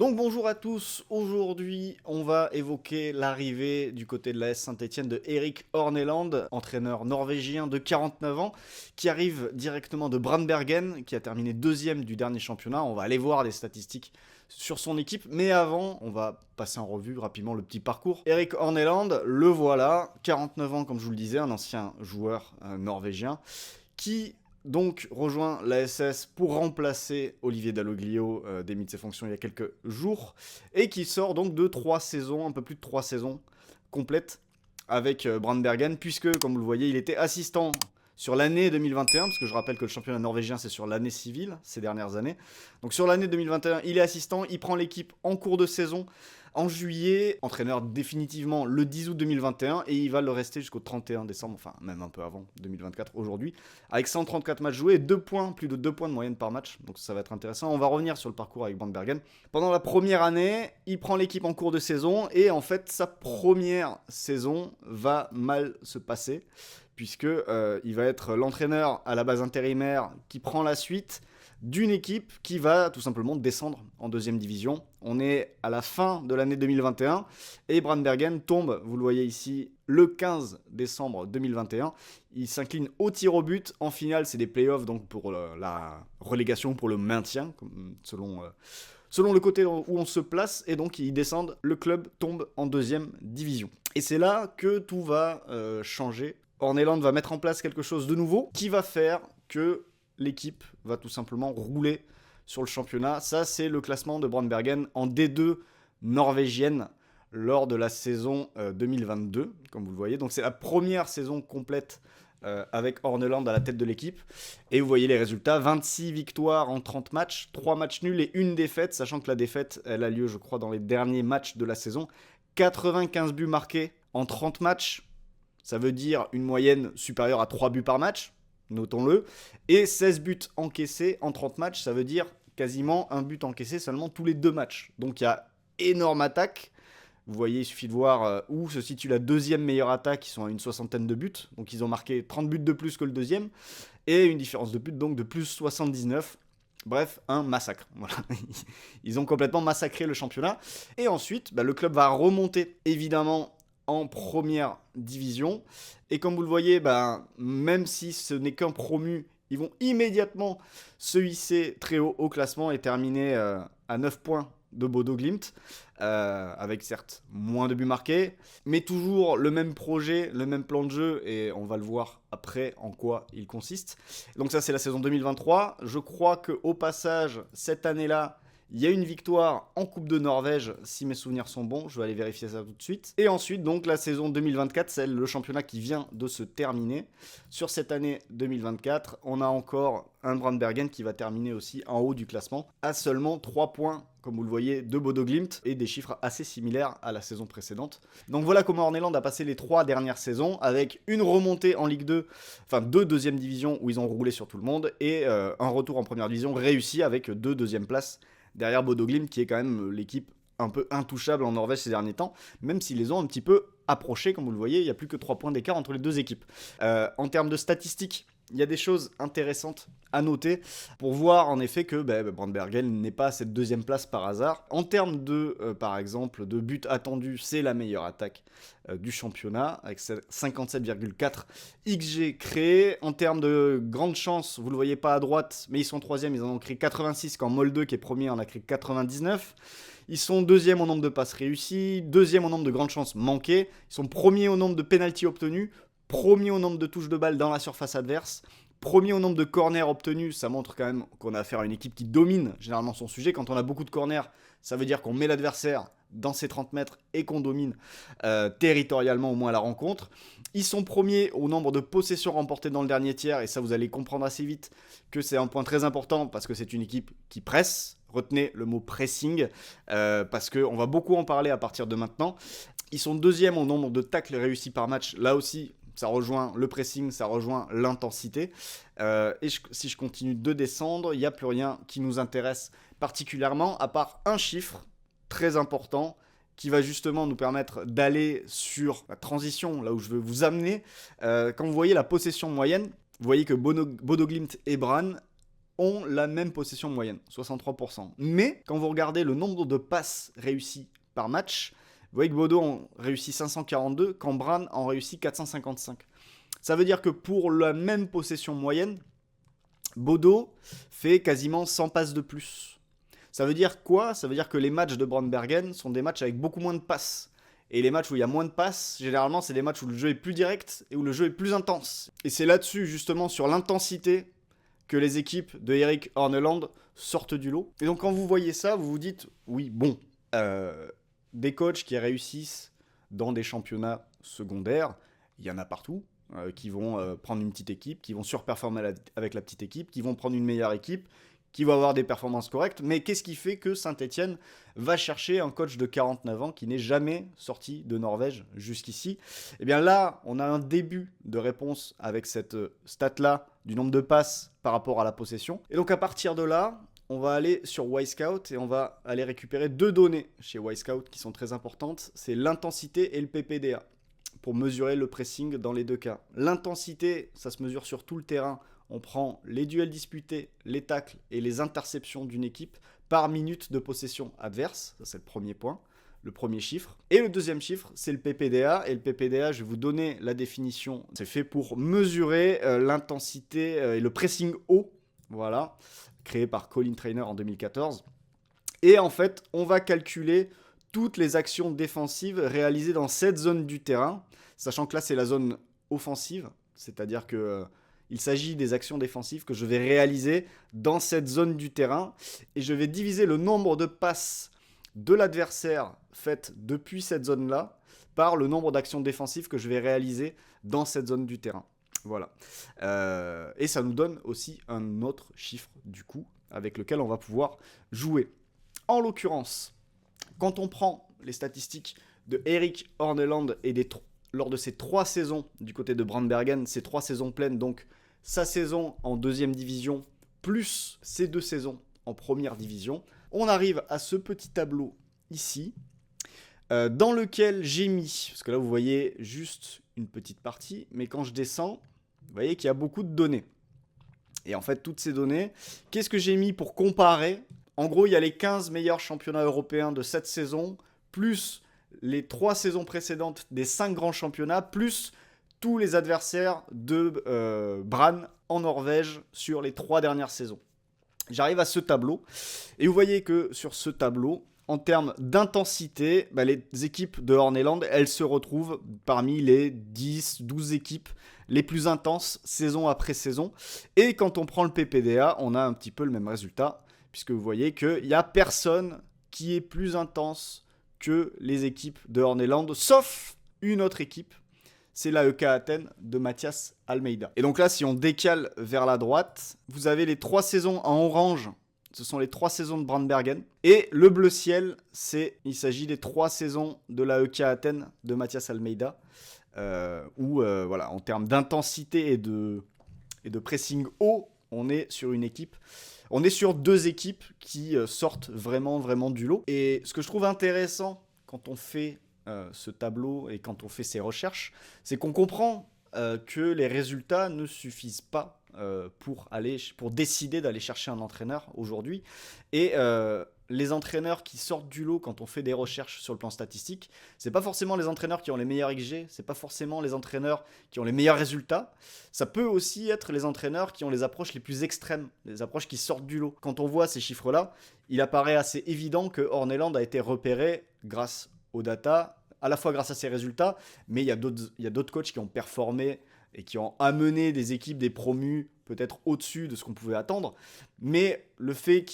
Donc bonjour à tous, aujourd'hui on va évoquer l'arrivée du côté de l'AS Saint-Etienne de Erik Horneland, entraîneur norvégien de 49 ans, qui arrive directement de Brandbergen, qui a terminé deuxième du dernier championnat. On va aller voir les statistiques sur son équipe, mais avant on va passer en revue rapidement le petit parcours. Erik Horneland, le voilà, 49 ans comme je vous le disais, un ancien joueur norvégien, qui donc rejoint la SS pour remplacer Olivier Dalloglio, démis de ses fonctions il y a quelques jours, et qui sort donc de 3 saisons, un peu plus de 3 saisons complètes avec Brandbergen, puisque comme vous le voyez il était assistant sur l'année 2021, parce que je rappelle que le championnat norvégien c'est sur l'année civile ces dernières années. Donc sur l'année 2021 il est assistant, il prend l'équipe en cours de saison en juillet, entraîneur définitivement le 10 août 2021, et il va le rester jusqu'au 31 décembre, enfin même un peu avant 2024 aujourd'hui, avec 134 matchs joués et 2 points, plus de 2 points de moyenne par match, donc ça va être intéressant. On va revenir sur le parcours avec Brandbergen. Pendant la première année, il prend l'équipe en cours de saison, et en fait sa première saison va mal se passer, puisque il va être l'entraîneur à la base intérimaire qui prend la suite d'une équipe qui va tout simplement descendre en deuxième division. On est à la fin de l'année 2021 et Brandbergen tombe, vous le voyez ici, le 15 décembre 2021. Il s'incline au tir au but. En finale, c'est des playoffs donc pour la relégation, pour le maintien, selon le côté où on se place, et donc ils descendent, le club tombe en deuxième division. Et c'est là que tout va changer. Horneland va mettre en place quelque chose de nouveau qui va faire que l'équipe va tout simplement rouler sur le championnat. Ça, c'est le classement de Brandbergen en D2 norvégienne lors de la saison 2022, comme vous le voyez. Donc c'est la première saison complète avec Horneland à la tête de l'équipe. Et vous voyez les résultats, 26 victoires en 30 matchs, 3 matchs nuls et une défaite, sachant que la défaite, elle a lieu, je crois, dans les derniers matchs de la saison. 95 buts marqués en 30 matchs, ça veut dire une moyenne supérieure à 3 buts par match, notons-le, et 16 buts encaissés en 30 matchs, ça veut dire quasiment un but encaissé seulement tous les 2 matchs. Donc il y a énorme attaque. Vous voyez, il suffit de voir où se situe la deuxième meilleure attaque, ils sont à une soixantaine de buts, donc ils ont marqué 30 buts de plus que le deuxième, et une différence de buts donc de plus 79. Bref, un massacre. Voilà. Ils ont complètement massacré le championnat. Et ensuite, le club va remonter, évidemment, en première division. Et comme vous le voyez, même si ce n'est qu'un promu, ils vont immédiatement se hisser très haut au classement et terminer à 9 points de Bodo Glimt, avec certes moins de buts marqués, mais toujours le même projet, le même plan de jeu, et on va le voir après en quoi il consiste. Donc ça, c'est la saison 2023. Je crois qu'au passage, cette année-là, il y a une victoire en Coupe de Norvège, si mes souvenirs sont bons. Je vais aller vérifier ça tout de suite. Et ensuite, donc, la saison 2024, c'est le championnat qui vient de se terminer. Sur cette année 2024, on a encore un Brandbergen qui va terminer aussi en haut du classement, à seulement 3 points, comme vous le voyez, de Bodo Glimt, et des chiffres assez similaires à la saison précédente. Donc voilà comment Horneland a passé les 3 dernières saisons, avec une remontée en Ligue 2, enfin 2 deuxième division où ils ont roulé sur tout le monde, et un retour en première division réussi avec 2 deuxième places derrière Bodo Glimt, qui est quand même l'équipe un peu intouchable en Norvège ces derniers temps, même s'ils les ont un petit peu approchés, comme vous le voyez, il n'y a plus que 3 points d'écart entre les deux équipes. En termes de statistiques, il y a des choses intéressantes à noter pour voir en effet que Brandbergen n'est pas à cette deuxième place par hasard. En termes de, par exemple, de buts attendus, c'est la meilleure attaque du championnat, avec 57,4 XG créés. En termes de grandes chances, vous ne le voyez pas à droite, mais ils sont troisième, ils en ont créé 86, quand Molde, qui est premier, en a créé 99. Ils sont deuxième au nombre de passes réussies, deuxième au nombre de grandes chances manquées, ils sont premiers au nombre de pénaltys obtenus, premier au nombre de touches de balle dans la surface adverse, premier au nombre de corners obtenus. Ça montre quand même qu'on a affaire à une équipe qui domine généralement son sujet. Quand on a beaucoup de corners, ça veut dire qu'on met l'adversaire dans ses 30 mètres et qu'on domine territorialement au moins la rencontre. Ils sont premiers au nombre de possessions remportées dans le dernier tiers, et ça vous allez comprendre assez vite que c'est un point très important parce que c'est une équipe qui presse. Retenez le mot pressing, parce qu'on va beaucoup en parler à partir de maintenant. Ils sont deuxième au nombre de tacles réussis par match. Là aussi, ça rejoint le pressing, ça rejoint l'intensité. Si je continue de descendre, il n'y a plus rien qui nous intéresse particulièrement, à part un chiffre très important qui va justement nous permettre d'aller sur la transition, là où je veux vous amener. Quand vous voyez la possession moyenne, vous voyez que Bodo Glimt et Brann ont la même possession moyenne, 63%. Mais quand vous regardez le nombre de passes réussies par match, vous voyez que Bodo en réussit 542, quand Brann en réussit 455. Ça veut dire que pour la même possession moyenne, Bodo fait quasiment 100 passes de plus. Ça veut dire quoi? Ça veut dire que les matchs de Brandbergen sont des matchs avec beaucoup moins de passes. Et les matchs où il y a moins de passes, généralement, c'est des matchs où le jeu est plus direct et où le jeu est plus intense. Et c'est là-dessus, justement, sur l'intensité, que les équipes de Erik Horneland sortent du lot. Et donc, quand vous voyez ça, vous vous dites, oui, bon, des coachs qui réussissent dans des championnats secondaires, il y en a partout, qui vont prendre une petite équipe, qui vont surperformer avec la petite équipe, qui vont prendre une meilleure équipe, qui va avoir des performances correctes. Mais qu'est-ce qui fait que Saint-Etienne va chercher un coach de 49 ans qui n'est jamais sorti de Norvège jusqu'ici? Eh bien là, on a un début de réponse avec cette stat-là du nombre de passes par rapport à la possession. Et donc à partir de là, on va aller sur Wyscout et on va aller récupérer 2 données chez Wyscout qui sont très importantes. C'est l'intensité et le PPDA pour mesurer le pressing dans les deux cas. L'intensité, ça se mesure sur tout le terrain. On prend les duels disputés, les tacles et les interceptions d'une équipe par minute de possession adverse. Ça, c'est le premier point, le premier chiffre. Et le deuxième chiffre, c'est le PPDA. Et le PPDA, je vais vous donner la définition. C'est fait pour mesurer l'intensité et le pressing haut. Voilà, créé par Colin Trainer en 2014. Et en fait, on va calculer toutes les actions défensives réalisées dans cette zone du terrain, sachant que là, c'est la zone offensive, c'est-à-dire que il s'agit des actions défensives que je vais réaliser dans cette zone du terrain et je vais diviser le nombre de passes de l'adversaire faites depuis cette zone-là par le nombre d'actions défensives que je vais réaliser dans cette zone du terrain. Voilà. Et ça nous donne aussi un autre chiffre du coup avec lequel on va pouvoir jouer. En l'occurrence, quand on prend les statistiques de Erik Horneland et lors de ses 3 saisons du côté de Brandbergen, ces 3 saisons pleines, donc sa saison en deuxième division, plus ses 2 saisons en première division, on arrive à ce petit tableau ici, dans lequel j'ai mis, parce que là vous voyez juste une petite partie, mais quand je descends, vous voyez qu'il y a beaucoup de données. Et en fait, toutes ces données, qu'est-ce que j'ai mis pour comparer? En gros, il y a les 15 meilleurs championnats européens de cette saison, plus les 3 saisons précédentes des 5 grands championnats, plus tous les adversaires de Brann en Norvège sur les 3 dernières saisons. J'arrive à ce tableau, et vous voyez que sur ce tableau, en termes d'intensité, les équipes de Horneland, elles se retrouvent parmi les 10-12 équipes les plus intenses saison après saison. Et quand on prend le PPDA, on a un petit peu le même résultat, puisque vous voyez qu'il n'y a personne qui est plus intense que les équipes de Horneland, sauf une autre équipe, c'est l'AEK Athènes de Mathias Almeida. Et donc là, si on décale vers la droite, vous avez les 3 saisons en orange, ce sont les 3 saisons de Brandbergen. Et le bleu ciel, il s'agit des 3 saisons de l'AEK Athènes de Mathias Almeida, où voilà, en termes d'intensité et de pressing haut, on est sur une équipe. On est sur 2 équipes qui sortent vraiment, vraiment du lot. Et ce que je trouve intéressant quand on fait ce tableau et quand on fait ces recherches, c'est qu'on comprend que les résultats ne suffisent pas pour décider d'aller chercher un entraîneur aujourd'hui. Et les entraîneurs qui sortent du lot quand on fait des recherches sur le plan statistique, c'est pas forcément les entraîneurs qui ont les meilleurs XG, c'est pas forcément les entraîneurs qui ont les meilleurs résultats. Ça peut aussi être les entraîneurs qui ont les approches les plus extrêmes, les approches qui sortent du lot. Quand on voit ces chiffres-là, il apparaît assez évident que Horneland a été repéré grâce aux data, à la fois grâce à ses résultats, mais il y a d'autres coachs qui ont performé et qui ont amené des équipes, des promus, peut-être au-dessus de ce qu'on pouvait attendre. Mais le fait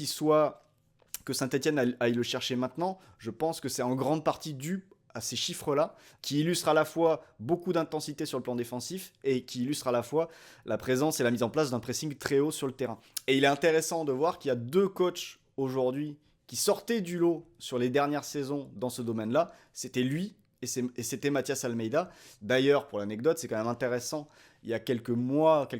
que Saint-Etienne aille le chercher maintenant, je pense que c'est en grande partie dû à ces chiffres-là, qui illustrent à la fois beaucoup d'intensité sur le plan défensif et qui illustrent à la fois la présence et la mise en place d'un pressing très haut sur le terrain. Et il est intéressant de voir qu'il y a 2 coachs aujourd'hui qui sortaient du lot sur les dernières saisons dans ce domaine-là. C'était lui et c'était Mathias Almeida. D'ailleurs, pour l'anecdote, c'est quand même intéressant. Il y a quelques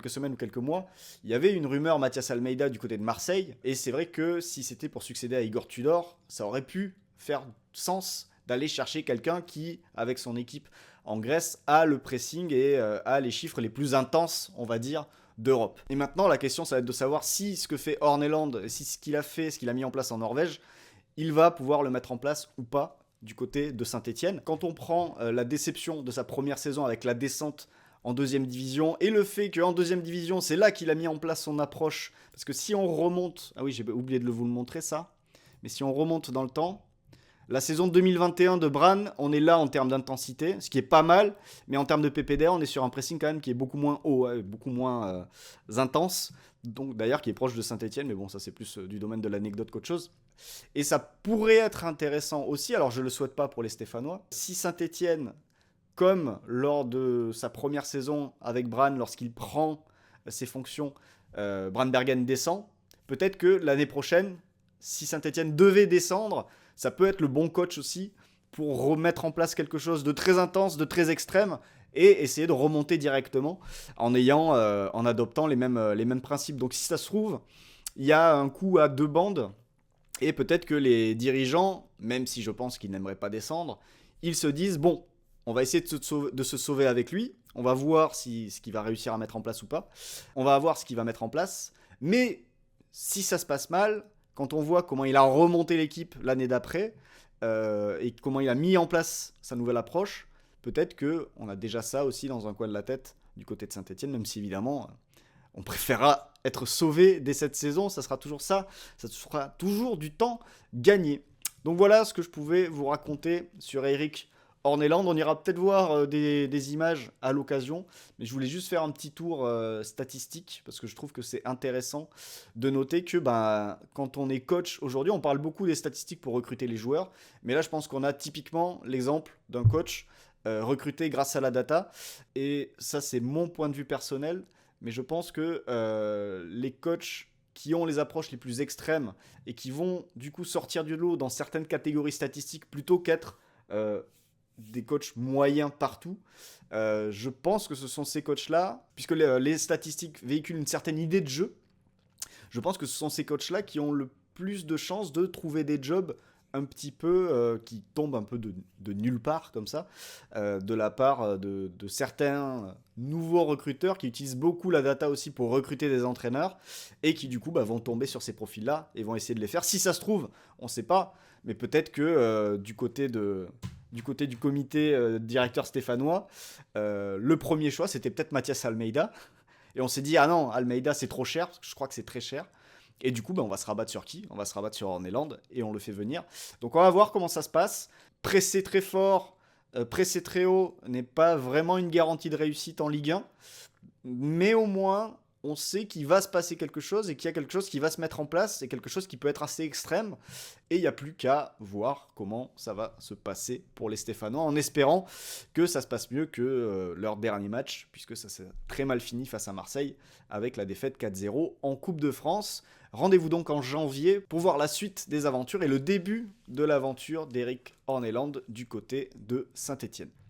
semaines ou quelques mois, il y avait une rumeur Mathias Almeida du côté de Marseille. Et c'est vrai que si c'était pour succéder à Igor Tudor, ça aurait pu faire sens d'aller chercher quelqu'un qui, avec son équipe en Grèce, a le pressing et a les chiffres les plus intenses, on va dire, d'Europe. Et maintenant, la question, ça va être de savoir si ce que fait Horneland, si ce qu'il a fait, ce qu'il a mis en place en Norvège, il va pouvoir le mettre en place ou pas du côté de Saint-Étienne. Quand on prend la déception de sa première saison avec la descente en deuxième division, et le fait qu'en deuxième division, c'est là qu'il a mis en place son approche, parce que si on remonte, ah oui, j'ai oublié de vous le montrer ça, mais si on remonte dans le temps, la saison 2021 de Bran, on est là en termes d'intensité, ce qui est pas mal, mais en termes de PPDR, on est sur un pressing quand même qui est beaucoup moins haut, beaucoup moins intense, donc d'ailleurs qui est proche de Saint-Étienne, mais bon, ça c'est plus du domaine de l'anecdote qu'autre chose. Et ça pourrait être intéressant aussi, alors je le souhaite pas pour les Stéphanois, si Saint-Étienne, comme lors de sa première saison avec Bran, lorsqu'il prend ses fonctions, Bran Bergen descend, peut-être que l'année prochaine, si Saint-Étienne devait descendre, ça peut être le bon coach aussi pour remettre en place quelque chose de très intense, de très extrême, et essayer de remonter directement en adoptant les mêmes principes. Donc si ça se trouve, il y a un coup à deux bandes, et peut-être que les dirigeants, même si je pense qu'ils n'aimeraient pas descendre, ils se disent, bon, on va essayer de se sauver avec lui, on va voir ce qu'il va réussir à mettre en place ou pas, on va voir ce qu'il va mettre en place, mais si ça se passe mal, quand on voit comment il a remonté l'équipe l'année d'après, et comment il a mis en place sa nouvelle approche, peut-être qu'on a déjà ça aussi dans un coin de la tête du côté de Saint-Étienne, même si évidemment on préférera être sauvé dès cette saison, ça sera toujours ça sera toujours du temps gagné. Donc voilà ce que je pouvais vous raconter sur Erik Horneland. On ira peut-être voir des images à l'occasion, mais je voulais juste faire un petit tour statistique, parce que je trouve que c'est intéressant de noter que quand on est coach aujourd'hui, on parle beaucoup des statistiques pour recruter les joueurs, mais là je pense qu'on a typiquement l'exemple d'un coach recruté grâce à la data, et ça c'est mon point de vue personnel, mais je pense que les coachs qui ont les approches les plus extrêmes et qui vont du coup sortir du lot dans certaines catégories statistiques plutôt qu'être des coachs moyens partout, je pense que ce sont ces coachs-là, puisque les statistiques véhiculent une certaine idée de jeu, je pense que ce sont ces coachs-là qui ont le plus de chances de trouver des jobs un petit peu qui tombent un peu de nulle part comme ça, de la part de certains nouveaux recruteurs qui utilisent beaucoup la data aussi pour recruter des entraîneurs et qui du coup vont tomber sur ces profils-là et vont essayer de les faire. Si ça se trouve, on ne sait pas, mais peut-être que du côté du comité directeur stéphanois, le premier choix c'était peut-être Mathias Almeida, et on s'est dit ah non, Almeida c'est trop cher, parce que je crois que c'est très cher. Et du coup, on va se rabattre sur qui ? On va se rabattre sur Horneland et on le fait venir. Donc on va voir comment ça se passe. Presser très fort, presser très haut n'est pas vraiment une garantie de réussite en Ligue 1. Mais au moins, on sait qu'il va se passer quelque chose et qu'il y a quelque chose qui va se mettre en place. C'est quelque chose qui peut être assez extrême. Et il n'y a plus qu'à voir comment ça va se passer pour les Stéphanois, en espérant que ça se passe mieux que leur dernier match, puisque ça s'est très mal fini face à Marseille, avec la défaite 4-0 en Coupe de France. Rendez-vous donc en janvier pour voir la suite des aventures et le début de l'aventure d'Erik Horneland du côté de Saint-Étienne.